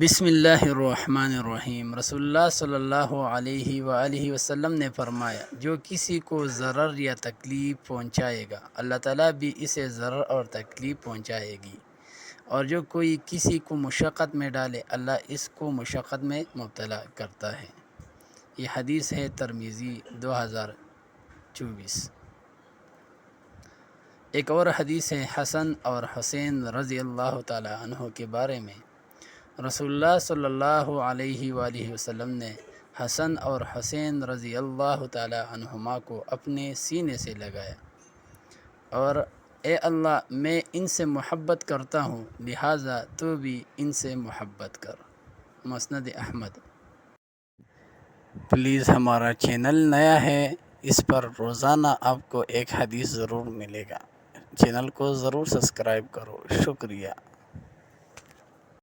بسم اللہ الرحمن الرحیم۔ رسول اللہ صلی اللہ علیہ وآلہ وسلم نے فرمایا، جو کسی کو ضرر یا تکلیف پہنچائے گا اللہ تعالیٰ بھی اسے ضرر اور تکلیف پہنچائے گی، اور جو کوئی کسی کو مشقت میں ڈالے اللہ اس کو مشقت میں مبتلا کرتا ہے۔ یہ حدیث ہے ترمذی 2024۔ ایک اور حدیث ہے حسن اور حسین رضی اللہ تعالی عنہ کے بارے میں۔ رسول اللہ صلی اللہ علیہ وآلہ وسلم نے حسن اور حسین رضی اللہ تعالی عنہما کو اپنے سینے سے لگایا اور اے اللہ میں ان سے محبت کرتا ہوں، لہٰذا تو بھی ان سے محبت کر۔ مسند احمد۔ پلیز ہمارا چینل نیا ہے، اس پر روزانہ آپ کو ایک حدیث ضرور ملے گا، چینل کو ضرور سبسکرائب کرو۔ شکریہ۔